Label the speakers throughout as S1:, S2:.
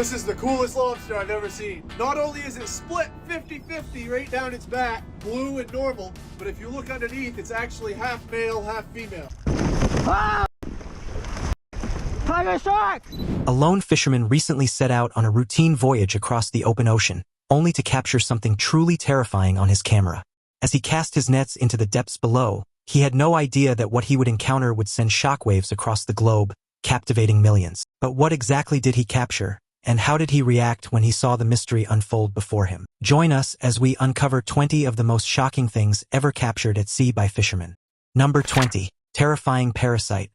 S1: This is the coolest lobster I've ever seen. Not only is it split 50-50 right down its back, blue and normal, but if you look underneath, it's actually half male, half female.
S2: Ah! Tiger shark!
S3: A lone fisherman recently set out on a routine voyage across the open ocean, only to capture something truly terrifying on his camera. As he cast his nets into the depths below, he had no idea that what he would encounter would send shockwaves across the globe, captivating millions. But what exactly did he capture, and how did he react when he saw the mystery unfold before him? Join us as we uncover 20 of the most shocking things ever captured at sea by fishermen. Number 20. Terrifying parasite.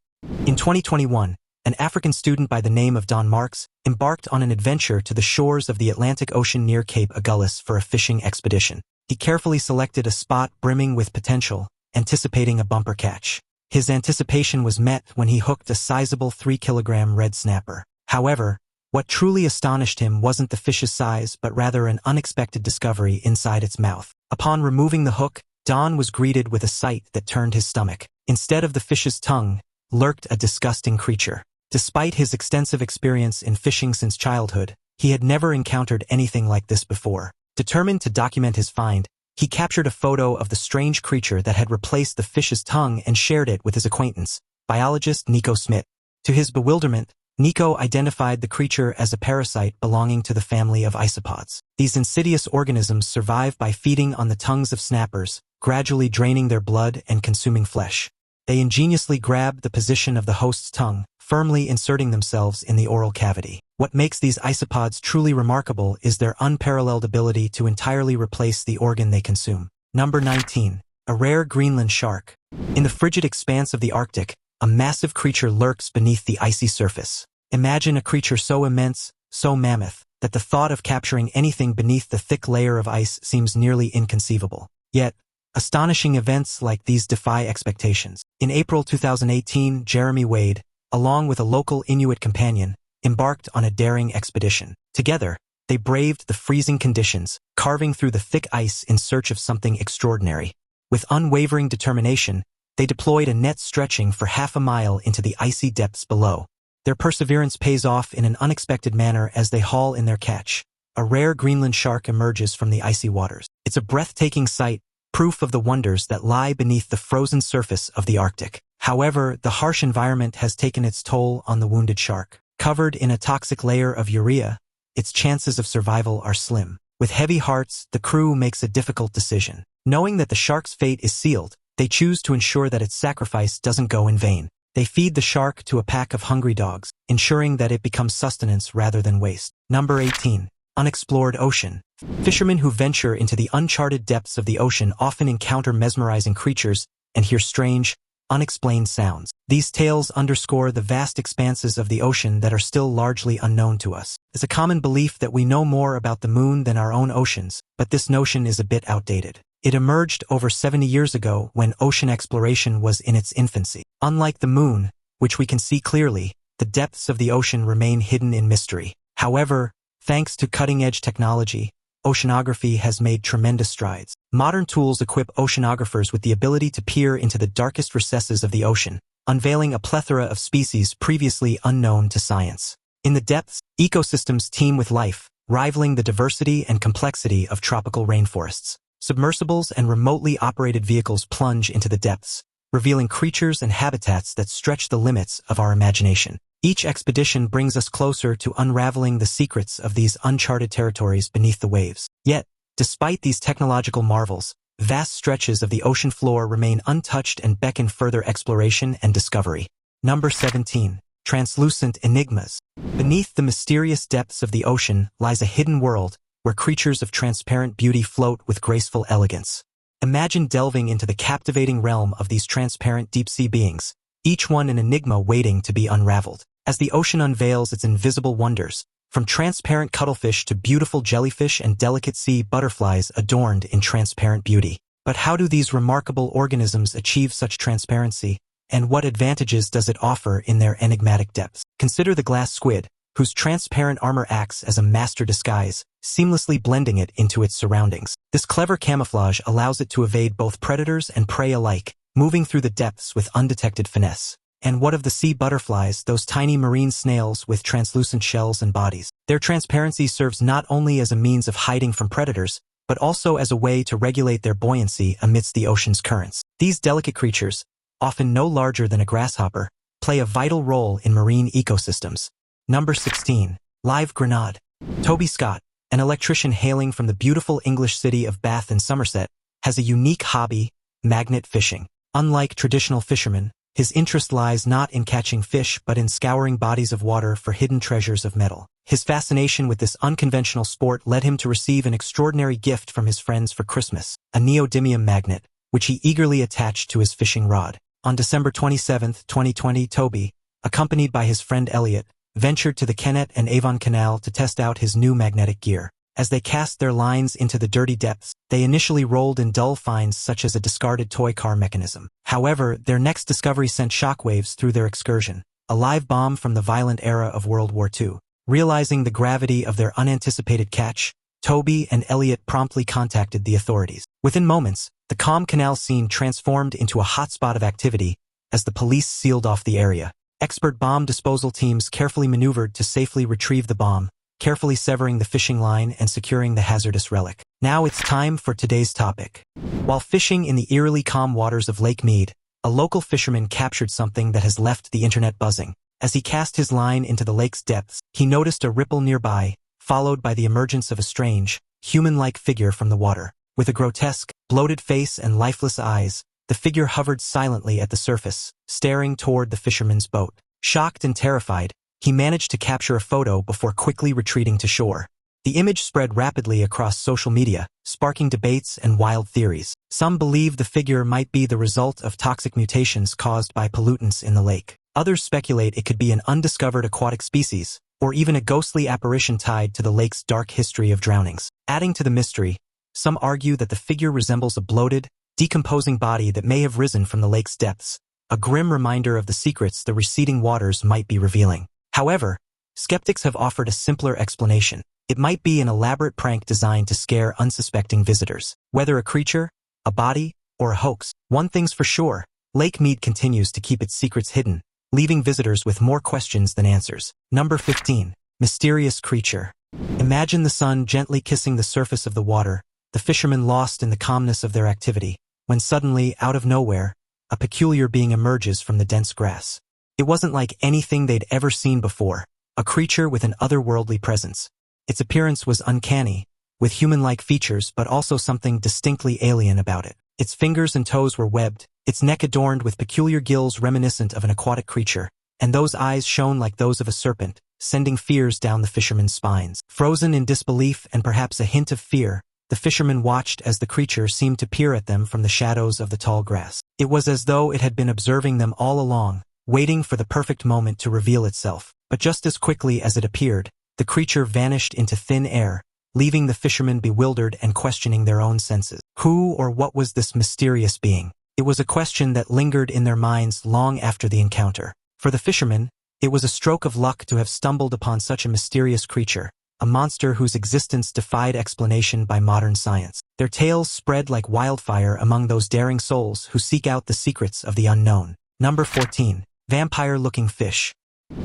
S3: In 2021, an African student by the name of Don Marks embarked on an adventure to the shores of the Atlantic Ocean near Cape Agulhas for a fishing expedition. He carefully selected a spot brimming with potential, anticipating a bumper catch. His anticipation was met when he hooked a sizable 3-kilogram red snapper. However, what truly astonished him wasn't the fish's size but rather an unexpected discovery inside its mouth. Upon removing the hook, Don was greeted with a sight that turned his stomach. Instead of the fish's tongue, lurked a disgusting creature. Despite his extensive experience in fishing since childhood, he had never encountered anything like this before. Determined to document his find, he captured a photo of the strange creature that had replaced the fish's tongue and shared it with his acquaintance, biologist Nico Smit. To his bewilderment, Nico identified the creature as a parasite belonging to the family of isopods. These insidious organisms survive by feeding on the tongues of snappers, gradually draining their blood and consuming flesh. They ingeniously grab the position of the host's tongue, firmly inserting themselves in the oral cavity. What makes these isopods truly remarkable is their unparalleled ability to entirely replace the organ they consume. Number 19. A rare Greenland shark. In the frigid expanse of the Arctic, a massive creature lurks beneath the icy surface. Imagine a creature so immense, so mammoth, that the thought of capturing anything beneath the thick layer of ice seems nearly inconceivable. Yet, astonishing events like these defy expectations. In April 2018, Jeremy Wade, along with a local Inuit companion, embarked on a daring expedition. Together, they braved the freezing conditions, carving through the thick ice in search of something extraordinary. With unwavering determination, they deployed a net stretching for half a mile into the icy depths below. Their perseverance pays off in an unexpected manner as they haul in their catch. A rare Greenland shark emerges from the icy waters. It's a breathtaking sight, proof of the wonders that lie beneath the frozen surface of the Arctic. However, the harsh environment has taken its toll on the wounded shark. Covered in a toxic layer of urea, its chances of survival are slim. With heavy hearts, the crew makes a difficult decision. Knowing that the shark's fate is sealed, they choose to ensure that its sacrifice doesn't go in vain. They feed the shark to a pack of hungry dogs, ensuring that it becomes sustenance rather than waste. Number 18. Unexplored ocean. Fishermen who venture into the uncharted depths of the ocean often encounter mesmerizing creatures and hear strange, unexplained sounds. These tales underscore the vast expanses of the ocean that are still largely unknown to us. It's a common belief that we know more about the moon than our own oceans, but this notion is a bit outdated. It emerged over 70 years ago when ocean exploration was in its infancy. Unlike the moon, which we can see clearly, the depths of the ocean remain hidden in mystery. However, thanks to cutting-edge technology, oceanography has made tremendous strides. Modern tools equip oceanographers with the ability to peer into the darkest recesses of the ocean, unveiling a plethora of species previously unknown to science. In the depths, ecosystems teem with life, rivaling the diversity and complexity of tropical rainforests. Submersibles and remotely operated vehicles plunge into the depths, revealing creatures and habitats that stretch the limits of our imagination. Each expedition brings us closer to unraveling the secrets of these uncharted territories beneath the waves. Yet, despite these technological marvels, vast stretches of the ocean floor remain untouched and beckon further exploration and discovery. Number 17. Translucent enigmas. Beneath the mysterious depths of the ocean lies a hidden world where creatures of transparent beauty float with graceful elegance. Imagine delving into the captivating realm of these transparent deep-sea beings, each one an enigma waiting to be unraveled. As the ocean unveils its invisible wonders, from transparent cuttlefish to beautiful jellyfish and delicate sea butterflies adorned in transparent beauty. But how do these remarkable organisms achieve such transparency, and what advantages does it offer in their enigmatic depths? Consider the glass squid, whose transparent armor acts as a master disguise, seamlessly blending it into its surroundings. This clever camouflage allows it to evade both predators and prey alike, moving through the depths with undetected finesse. And what of the sea butterflies, those tiny marine snails with translucent shells and bodies? Their transparency serves not only as a means of hiding from predators, but also as a way to regulate their buoyancy amidst the ocean's currents. These delicate creatures, often no larger than a grasshopper, play a vital role in marine ecosystems. Number 16. Live Grenade. Toby Scott, an electrician hailing from the beautiful English city of Bath in Somerset, has a unique hobby, magnet fishing. Unlike traditional fishermen, his interest lies not in catching fish but in scouring bodies of water for hidden treasures of metal. His fascination with this unconventional sport led him to receive an extraordinary gift from his friends for Christmas, a neodymium magnet, which he eagerly attached to his fishing rod. On December 27, 2020, Toby, accompanied by his friend Elliot, ventured to the Kennet and Avon Canal to test out his new magnetic gear. As they cast their lines into the dirty depths, they initially rolled in dull finds such as a discarded toy car mechanism. However, their next discovery sent shockwaves through their excursion, a live bomb from the violent era of World War II. Realizing the gravity of their unanticipated catch, Toby and Elliot promptly contacted the authorities. Within moments, the calm canal scene transformed into a hotspot of activity as the police sealed off the area. Expert bomb disposal teams carefully maneuvered to safely retrieve the bomb, carefully severing the fishing line and securing the hazardous relic. Now it's time for today's topic. While fishing in the eerily calm waters of Lake Mead, a local fisherman captured something that has left the internet buzzing. As he cast his line into the lake's depths, he noticed a ripple nearby, followed by the emergence of a strange, human-like figure from the water. With a grotesque, bloated face and lifeless eyes, the figure hovered silently at the surface, staring toward the fisherman's boat. Shocked and terrified, he managed to capture a photo before quickly retreating to shore. The image spread rapidly across social media, sparking debates and wild theories. Some believe the figure might be the result of toxic mutations caused by pollutants in the lake. Others speculate it could be an undiscovered aquatic species, or even a ghostly apparition tied to the lake's dark history of drownings. Adding to the mystery, some argue that the figure resembles a bloated, decomposing body that may have risen from the lake's depths, a grim reminder of the secrets the receding waters might be revealing. However, skeptics have offered a simpler explanation. It might be an elaborate prank designed to scare unsuspecting visitors. Whether a creature, a body, or a hoax, one thing's for sure, Lake Mead continues to keep its secrets hidden, leaving visitors with more questions than answers. Number 15. Mysterious creature. Imagine the sun gently kissing the surface of the water, the fishermen lost in the calmness of their activity, when suddenly, out of nowhere, a peculiar being emerges from the dense grass. It wasn't like anything they'd ever seen before, a creature with an otherworldly presence. Its appearance was uncanny, with human-like features but also something distinctly alien about it. Its fingers and toes were webbed, its neck adorned with peculiar gills reminiscent of an aquatic creature, and those eyes shone like those of a serpent, sending fears down the fishermen's spines. Frozen in disbelief and perhaps a hint of fear, the fishermen watched as the creature seemed to peer at them from the shadows of the tall grass. It was as though it had been observing them all along, waiting for the perfect moment to reveal itself. But just as quickly as it appeared, the creature vanished into thin air, leaving the fishermen bewildered and questioning their own senses. Who or what was this mysterious being? It was a question that lingered in their minds long after the encounter. For the fishermen, it was a stroke of luck to have stumbled upon such a mysterious creature, a monster whose existence defied explanation by modern science. Their tales spread like wildfire among those daring souls who seek out the secrets of the unknown. Number 14. Vampire-looking fish.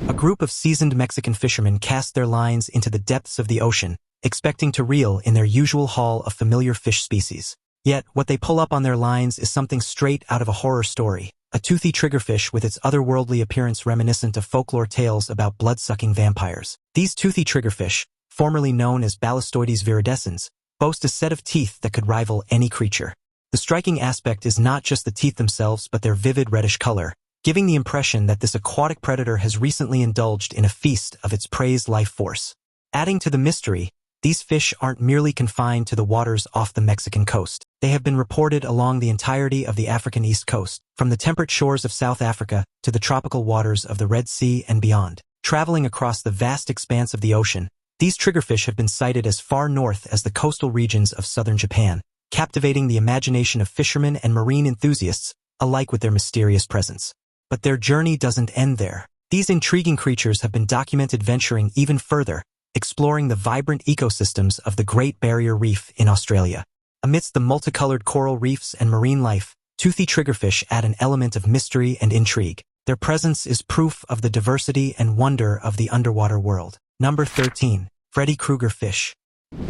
S3: A group of seasoned Mexican fishermen cast their lines into the depths of the ocean, expecting to reel in their usual haul of familiar fish species. Yet, what they pull up on their lines is something straight out of a horror story, a toothy triggerfish with its otherworldly appearance reminiscent of folklore tales about blood-sucking vampires. These toothy triggerfish, formerly known as Balastoides viridescens, boast a set of teeth that could rival any creature. The striking aspect is not just the teeth themselves but their vivid reddish color, giving the impression that this aquatic predator has recently indulged in a feast of its prey's life force. Adding to the mystery, these fish aren't merely confined to the waters off the Mexican coast. They have been reported along the entirety of the African East Coast, from the temperate shores of South Africa to the tropical waters of the Red Sea and beyond. Traveling across the vast expanse of the ocean, these triggerfish have been sighted as far north as the coastal regions of southern Japan, captivating the imagination of fishermen and marine enthusiasts, alike with their mysterious presence. But their journey doesn't end there. These intriguing creatures have been documented venturing even further, exploring the vibrant ecosystems of the Great Barrier Reef in Australia. Amidst the multicolored coral reefs and marine life, toothy triggerfish add an element of mystery and intrigue. Their presence is proof of the diversity and wonder of the underwater world. Number 13. Freddy Krueger fish.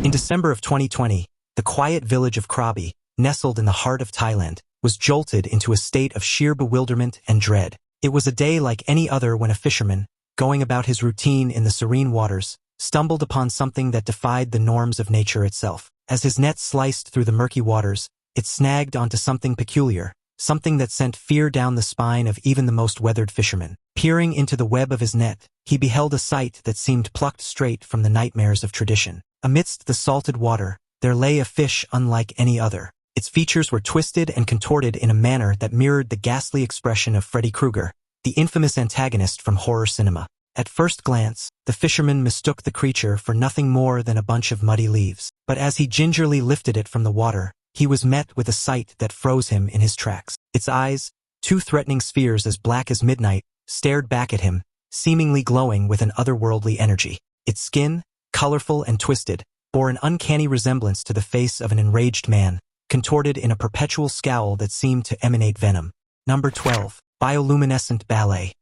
S3: In December of 2020, the quiet village of Krabi, nestled in the heart of Thailand, was jolted into a state of sheer bewilderment and dread. It was a day like any other when a fisherman, going about his routine in the serene waters, stumbled upon something that defied the norms of nature itself. As his net sliced through the murky waters, it snagged onto something peculiar, something that sent fear down the spine of even the most weathered fisherman. Peering into the web of his net, he beheld a sight that seemed plucked straight from the nightmares of tradition. Amidst the salted water, there lay a fish unlike any other. Its features were twisted and contorted in a manner that mirrored the ghastly expression of Freddy Krueger, the infamous antagonist from horror cinema. At first glance, the fisherman mistook the creature for nothing more than a bunch of muddy leaves. But as he gingerly lifted it from the water, he was met with a sight that froze him in his tracks. Its eyes, two threatening spheres as black as midnight, stared back at him, seemingly glowing with an otherworldly energy. Its skin, colorful and twisted, bore an uncanny resemblance to the face of an enraged man, contorted in a perpetual scowl that seemed to emanate venom. Number 12. Bioluminescent ballet.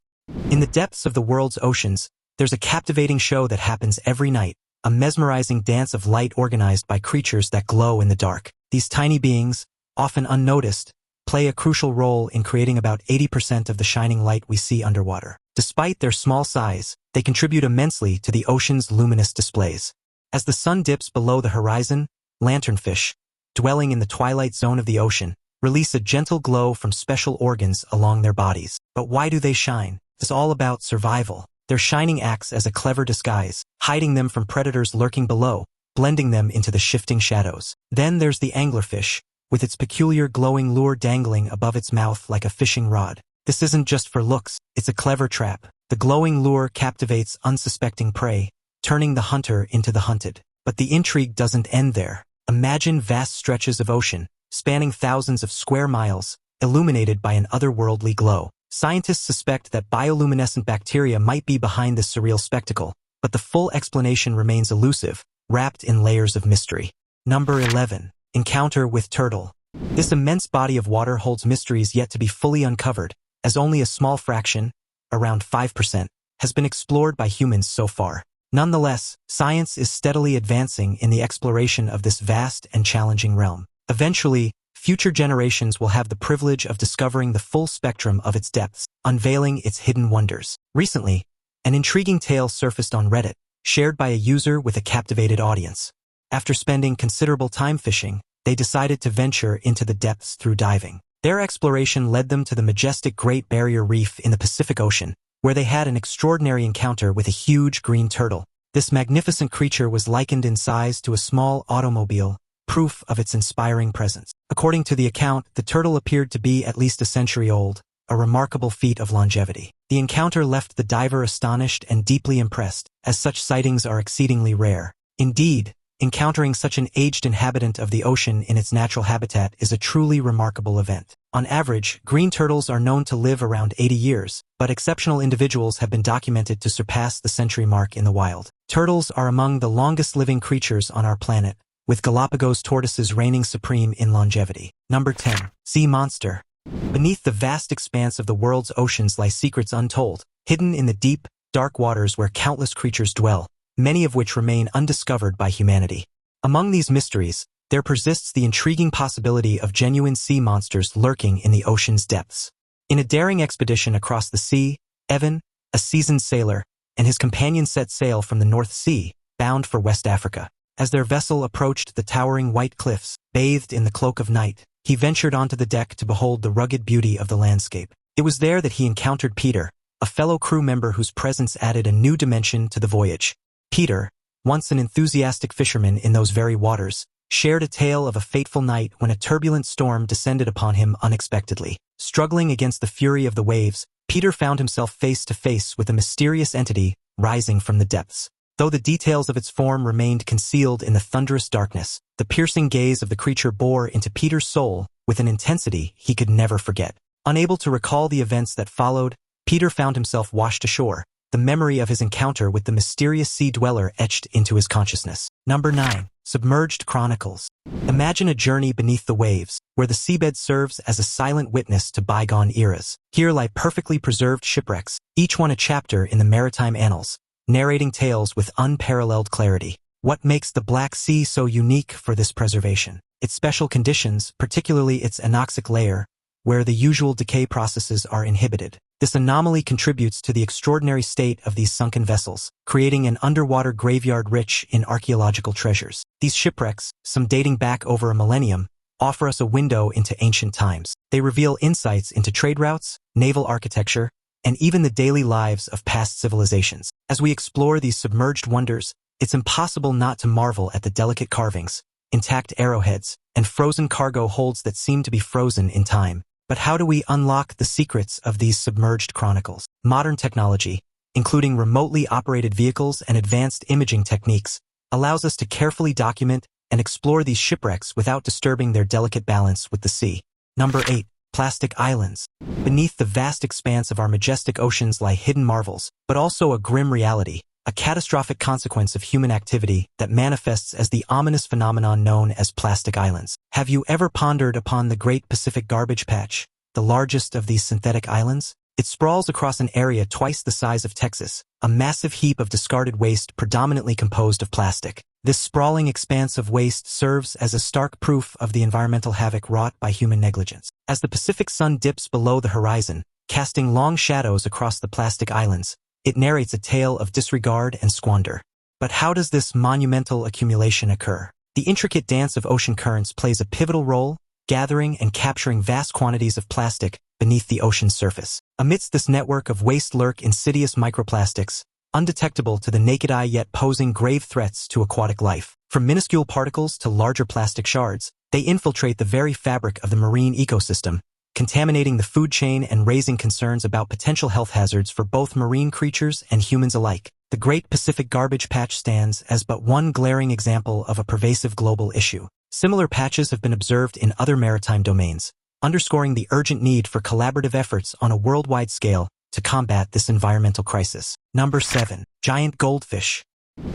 S3: In the depths of the world's oceans, there's a captivating show that happens every night, a mesmerizing dance of light organized by creatures that glow in the dark. These tiny beings, often unnoticed, play a crucial role in creating about 80% of the shining light we see underwater. Despite their small size, they contribute immensely to the ocean's luminous displays. As the sun dips below the horizon, lanternfish, dwelling in the twilight zone of the ocean, release a gentle glow from special organs along their bodies. But why do they shine? It's all about survival. Their shining acts as a clever disguise, hiding them from predators lurking below, blending them into the shifting shadows. Then there's the anglerfish, with its peculiar glowing lure dangling above its mouth like a fishing rod. This isn't just for looks, it's a clever trap. The glowing lure captivates unsuspecting prey, turning the hunter into the hunted. But the intrigue doesn't end there. Imagine vast stretches of ocean, spanning thousands of square miles, illuminated by an otherworldly glow. Scientists suspect that bioluminescent bacteria might be behind this surreal spectacle, but the full explanation remains elusive, wrapped in layers of mystery. Number 11. Encounter with turtle. This immense body of water holds mysteries yet to be fully uncovered, as only a small fraction, around 5%, has been explored by humans so far. Nonetheless, science is steadily advancing in the exploration of this vast and challenging realm. Eventually, future generations will have the privilege of discovering the full spectrum of its depths, unveiling its hidden wonders. Recently, an intriguing tale surfaced on Reddit, shared by a user with a captivated audience. After spending considerable time fishing, they decided to venture into the depths through diving. Their exploration led them to the majestic Great Barrier Reef in the Pacific Ocean, where they had an extraordinary encounter with a huge green turtle. This magnificent creature was likened in size to a small automobile, proof of its inspiring presence. According to the account, the turtle appeared to be at least a century old, a remarkable feat of longevity. The encounter left the diver astonished and deeply impressed, as such sightings are exceedingly rare. Indeed, encountering such an aged inhabitant of the ocean in its natural habitat is a truly remarkable event. On average, green turtles are known to live around 80 years, but exceptional individuals have been documented to surpass the century mark in the wild. Turtles are among the longest-living creatures on our planet, with Galapagos tortoises reigning supreme in longevity. Number 10. Sea monster. Beneath the vast expanse of the world's oceans lie secrets untold, hidden in the deep, dark waters where countless creatures dwell, many of which remain undiscovered by humanity. Among these mysteries, there persists the intriguing possibility of genuine sea monsters lurking in the ocean's depths. In a daring expedition across the sea, Evan, a seasoned sailor, and his companion set sail from the North Sea, bound for West Africa. As their vessel approached the towering white cliffs, bathed in the cloak of night, he ventured onto the deck to behold the rugged beauty of the landscape. It was there that he encountered Peter, a fellow crew member whose presence added a new dimension to the voyage. Peter, once an enthusiastic fisherman in those very waters, shared a tale of a fateful night when a turbulent storm descended upon him unexpectedly. Struggling against the fury of the waves, Peter found himself face to face with a mysterious entity rising from the depths. Though the details of its form remained concealed in the thunderous darkness, the piercing gaze of the creature bore into Peter's soul with an intensity he could never forget. Unable to recall the events that followed, Peter found himself washed ashore, the memory of his encounter with the mysterious sea dweller etched into his consciousness. Number 9. Submerged Chronicles. Imagine a journey beneath the waves, where the seabed serves as a silent witness to bygone eras. Here lie perfectly preserved shipwrecks, each one a chapter in the maritime annals, narrating tales with unparalleled clarity. What makes the Black Sea so unique for this preservation? Its special conditions, particularly its anoxic layer, where the usual decay processes are inhibited. This anomaly contributes to the extraordinary state of these sunken vessels, creating an underwater graveyard rich in archaeological treasures. These shipwrecks, some dating back over a millennium, offer us a window into ancient times. They reveal insights into trade routes, naval architecture, and even the daily lives of past civilizations. As we explore these submerged wonders, it's impossible not to marvel at the delicate carvings, intact arrowheads, and frozen cargo holds that seem to be frozen in time. But how do we unlock the secrets of these submerged chronicles? Modern technology, including remotely operated vehicles and advanced imaging techniques, allows us to carefully document and explore these shipwrecks without disturbing their delicate balance with the sea. Number 8. Plastic Islands. Beneath the vast expanse of our majestic oceans lie hidden marvels, but also a grim reality, a catastrophic consequence of human activity that manifests as the ominous phenomenon known as plastic islands. Have you ever pondered upon the Great Pacific Garbage Patch, the largest of these synthetic islands? It sprawls across an area twice the size of Texas, a massive heap of discarded waste predominantly composed of plastic. This sprawling expanse of waste serves as a stark proof of the environmental havoc wrought by human negligence. As the Pacific sun dips below the horizon, casting long shadows across the plastic islands, it narrates a tale of disregard and squander. But how does this monumental accumulation occur? The intricate dance of ocean currents plays a pivotal role, gathering and capturing vast quantities of plastic beneath the ocean's surface. Amidst this network of waste lurk insidious microplastics, undetectable to the naked eye yet posing grave threats to aquatic life. From minuscule particles to larger plastic shards, they infiltrate the very fabric of the marine ecosystem, contaminating the food chain and raising concerns about potential health hazards for both marine creatures and humans alike. The Great Pacific Garbage Patch stands as but one glaring example of a pervasive global issue. Similar patches have been observed in other maritime domains, underscoring the urgent need for collaborative efforts on a worldwide scale to combat this environmental crisis. Number 7. Giant Goldfish.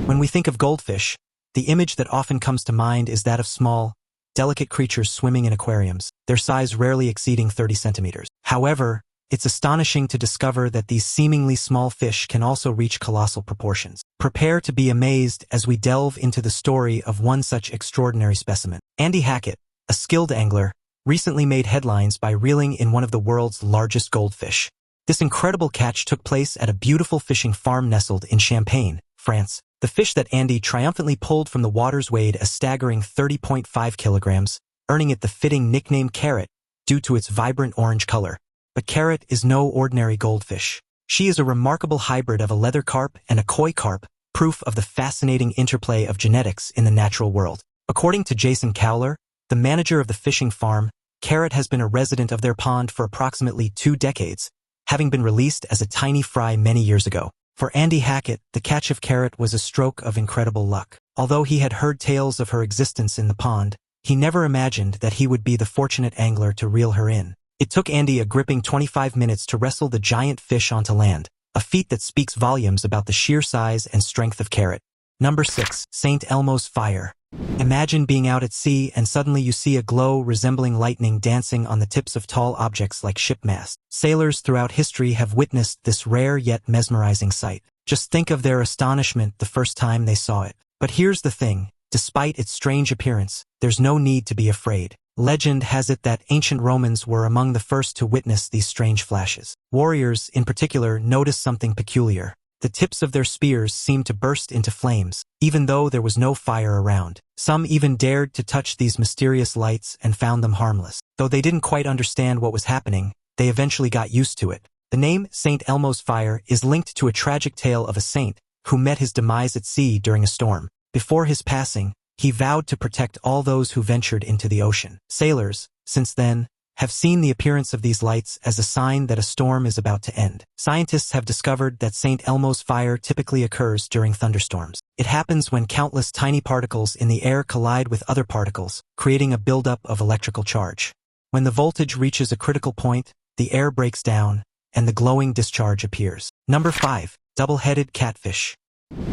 S3: When we think of goldfish, the image that often comes to mind is that of small, delicate creatures swimming in aquariums, their size rarely exceeding 30 centimeters. However, it's astonishing to discover that these seemingly small fish can also reach colossal proportions. Prepare to be amazed as we delve into the story of one such extraordinary specimen. Andy Hackett, a skilled angler, recently made headlines by reeling in one of the world's largest goldfish. This incredible catch took place at a beautiful fishing farm nestled in Champagne, France. The fish that Andy triumphantly pulled from the waters weighed a staggering 30.5 kilograms, earning it the fitting nickname Carrot due to its vibrant orange color. But Carrot is no ordinary goldfish. She is a remarkable hybrid of a leather carp and a koi carp, proof of the fascinating interplay of genetics in the natural world. According to Jason Cowler, the manager of the fishing farm, Carrot has been a resident of their pond for approximately 2 decades, having been released as a tiny fry many years ago. For Andy Hackett, the catch of Carrot was a stroke of incredible luck. Although he had heard tales of her existence in the pond, he never imagined that he would be the fortunate angler to reel her in. It took Andy a gripping 25 minutes to wrestle the giant fish onto land, a feat that speaks volumes about the sheer size and strength of Carrot. Number 6. St. Elmo's Fire. Imagine being out at sea and suddenly you see a glow resembling lightning dancing on the tips of tall objects like ship masts. Sailors throughout history have witnessed this rare yet mesmerizing sight. Just think of their astonishment the first time they saw it. But here's the thing, despite its strange appearance, there's no need to be afraid. Legend has it that ancient Romans were among the first to witness these strange flashes. Warriors, in particular, noticed something peculiar. The tips of their spears seemed to burst into flames, even though there was no fire around. Some even dared to touch these mysterious lights and found them harmless. Though they didn't quite understand what was happening, they eventually got used to it. The name St. Elmo's Fire is linked to a tragic tale of a saint who met his demise at sea during a storm. Before his passing, he vowed to protect all those who ventured into the ocean. Sailors, since then, have seen the appearance of these lights as a sign that a storm is about to end. Scientists have discovered that St. Elmo's Fire typically occurs during thunderstorms. It happens when countless tiny particles in the air collide with other particles, creating a buildup of electrical charge. When the voltage reaches a critical point, the air breaks down, and the glowing discharge appears. Number 5. double-headed catfish.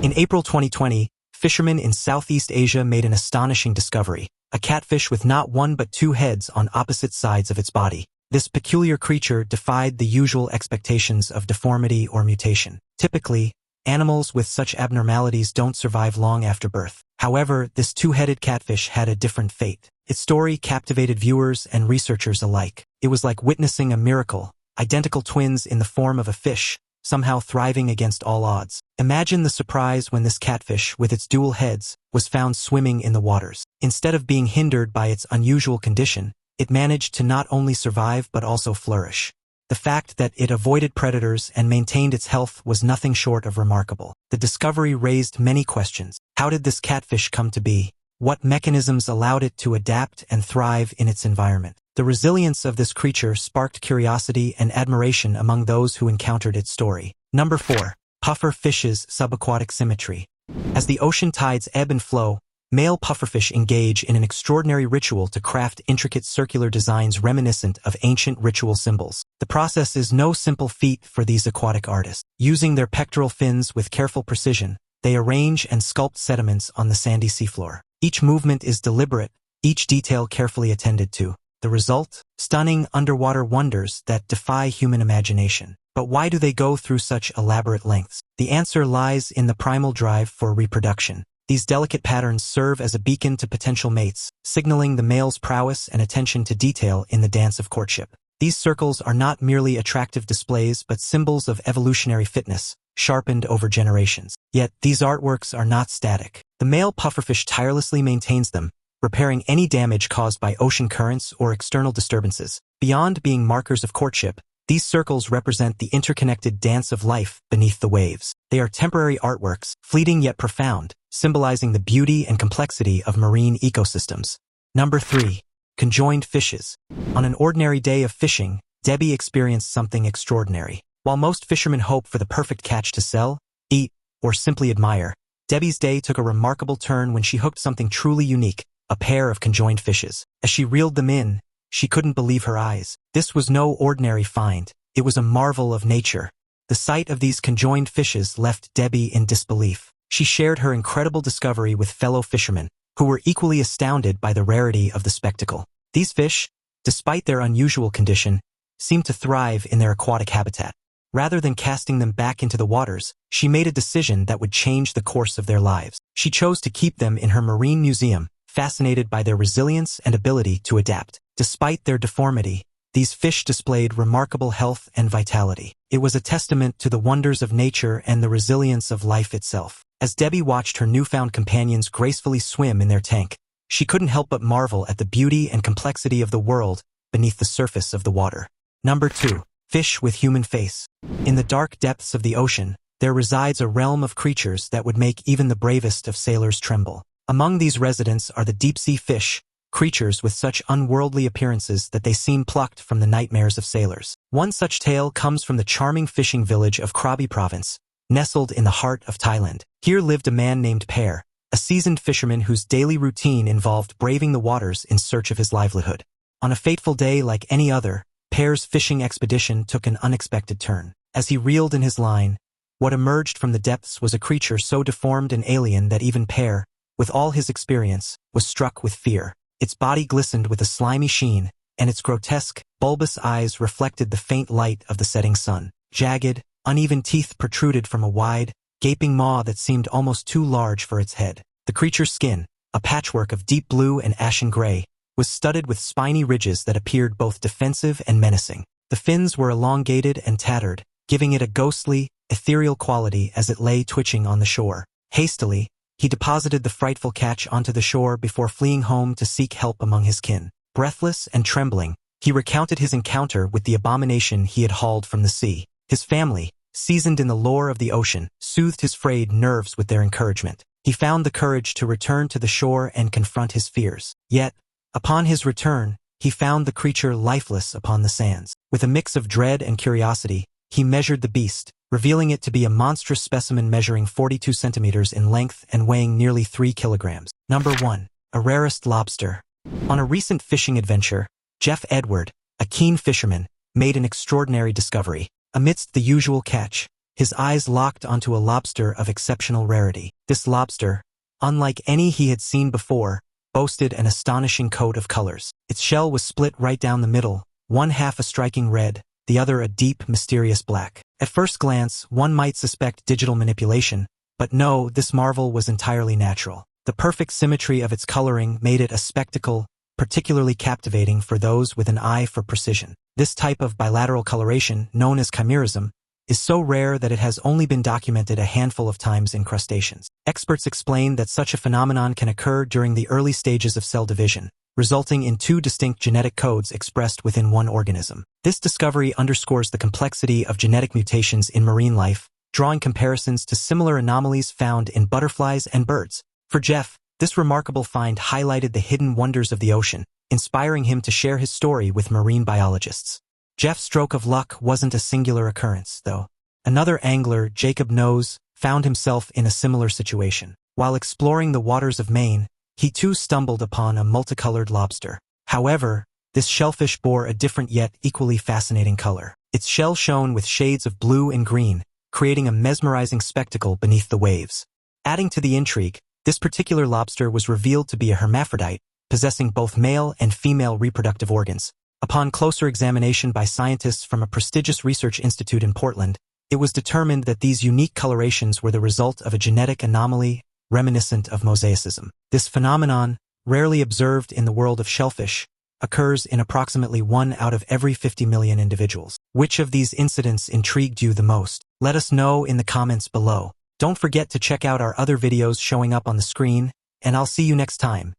S3: In April 2020, fishermen in Southeast Asia made an astonishing discovery, a catfish with not one but two heads on opposite sides of its body. This peculiar creature defied the usual expectations of deformity or mutation. Typically, animals with such abnormalities don't survive long after birth. However, this two-headed catfish had a different fate. Its story captivated viewers and researchers alike. It was like witnessing a miracle, identical twins in the form of a fish, somehow thriving against all odds. Imagine the surprise when this catfish, with its dual heads, was found swimming in the waters. Instead of being hindered by its unusual condition, it managed to not only survive but also flourish. The fact that it avoided predators and maintained its health was nothing short of remarkable. The discovery raised many questions. How did this catfish come to be? What mechanisms allowed it to adapt and thrive in its environment? The resilience of this creature sparked curiosity and admiration among those who encountered its story. Number 4. Puffer fish's subaquatic symmetry. As the ocean tides ebb and flow, male pufferfish engage in an extraordinary ritual to craft intricate circular designs reminiscent of ancient ritual symbols. The process is no simple feat for these aquatic artists. Using their pectoral fins with careful precision, they arrange and sculpt sediments on the sandy seafloor. Each movement is deliberate, each detail carefully attended to. The result? Stunning underwater wonders that defy human imagination. But why do they go through such elaborate lengths? The answer lies in the primal drive for reproduction. These delicate patterns serve as a beacon to potential mates, signaling the male's prowess and attention to detail in the dance of courtship. These circles are not merely attractive displays but symbols of evolutionary fitness, sharpened over generations. Yet, these artworks are not static. The male pufferfish tirelessly maintains them, repairing any damage caused by ocean currents or external disturbances. Beyond being markers of courtship, these circles represent the interconnected dance of life beneath the waves. They are temporary artworks, fleeting yet profound, symbolizing the beauty and complexity of marine ecosystems. Number 3. Conjoined fishes. On an ordinary day of fishing, Debbie experienced something extraordinary. While most fishermen hope for the perfect catch to sell, eat, or simply admire, Debbie's day took a remarkable turn when she hooked something truly unique, a pair of conjoined fishes. As she reeled them in, she couldn't believe her eyes. This was no ordinary find. It was a marvel of nature. The sight of these conjoined fishes left Debbie in disbelief. She shared her incredible discovery with fellow fishermen, who were equally astounded by the rarity of the spectacle. These fish, despite their unusual condition, seemed to thrive in their aquatic habitat. Rather than casting them back into the waters, she made a decision that would change the course of their lives. She chose to keep them in her marine museum, fascinated by their resilience and ability to adapt. Despite their deformity, these fish displayed remarkable health and vitality. It was a testament to the wonders of nature and the resilience of life itself. As Debbie watched her newfound companions gracefully swim in their tank, she couldn't help but marvel at the beauty and complexity of the world beneath the surface of the water. Number 2. Fish with human face. In the dark depths of the ocean, there resides a realm of creatures that would make even the bravest of sailors tremble. Among these residents are the deep-sea fish, creatures with such unworldly appearances that they seem plucked from the nightmares of sailors. One such tale comes from the charming fishing village of Krabi Province, nestled in the heart of Thailand. Here lived a man named Per, a seasoned fisherman whose daily routine involved braving the waters in search of his livelihood. On a fateful day like any other, Per's fishing expedition took an unexpected turn. As he reeled in his line, what emerged from the depths was a creature so deformed and alien that even Per, with all his experience, was struck with fear. Its body glistened with a slimy sheen, and its grotesque, bulbous eyes reflected the faint light of the setting sun. Jagged, uneven teeth protruded from a wide, gaping maw that seemed almost too large for its head. The creature's skin, a patchwork of deep blue and ashen gray, was studded with spiny ridges that appeared both defensive and menacing. The fins were elongated and tattered, giving it a ghostly, ethereal quality as it lay twitching on the shore. Hastily, he deposited the frightful catch onto the shore before fleeing home to seek help among his kin. Breathless and trembling, he recounted his encounter with the abomination he had hauled from the sea. His family, seasoned in the lore of the ocean, soothed his frayed nerves with their encouragement. He found the courage to return to the shore and confront his fears. Yet, upon his return, he found the creature lifeless upon the sands. With a mix of dread and curiosity, he measured the beast, revealing it to be a monstrous specimen measuring 42 centimeters in length and weighing nearly 3 kilograms. Number 1. A rarest lobster. On a recent fishing adventure, Jeff Edward, a keen fisherman, made an extraordinary discovery. Amidst the usual catch, his eyes locked onto a lobster of exceptional rarity. This lobster, unlike any he had seen before, boasted an astonishing coat of colors. Its shell was split right down the middle, one half a striking red, the other a deep, mysterious black. At first glance, one might suspect digital manipulation, but no, this marvel was entirely natural. The perfect symmetry of its coloring made it a spectacle particularly captivating for those with an eye for precision. This type of bilateral coloration, known as chimerism, is so rare that it has only been documented a handful of times in crustaceans. Experts explain that such a phenomenon can occur during the early stages of cell division, resulting in two distinct genetic codes expressed within one organism. This discovery underscores the complexity of genetic mutations in marine life, drawing comparisons to similar anomalies found in butterflies and birds. For Jeff, this remarkable find highlighted the hidden wonders of the ocean, inspiring him to share his story with marine biologists. Jeff's stroke of luck wasn't a singular occurrence, though. Another angler, Jacob Nose, found himself in a similar situation. While exploring the waters of Maine, he too stumbled upon a multicolored lobster. However, this shellfish bore a different yet equally fascinating color. Its shell shone with shades of blue and green, creating a mesmerizing spectacle beneath the waves. Adding to the intrigue, this particular lobster was revealed to be a hermaphrodite, possessing both male and female reproductive organs. Upon closer examination by scientists from a prestigious research institute in Portland, it was determined that these unique colorations were the result of a genetic anomaly reminiscent of mosaicism. This phenomenon, rarely observed in the world of shellfish, occurs in approximately 1 out of every 50 million individuals. Which of these incidents intrigued you the most? Let us know in the comments below. Don't forget to check out our other videos showing up on the screen, and I'll see you next time.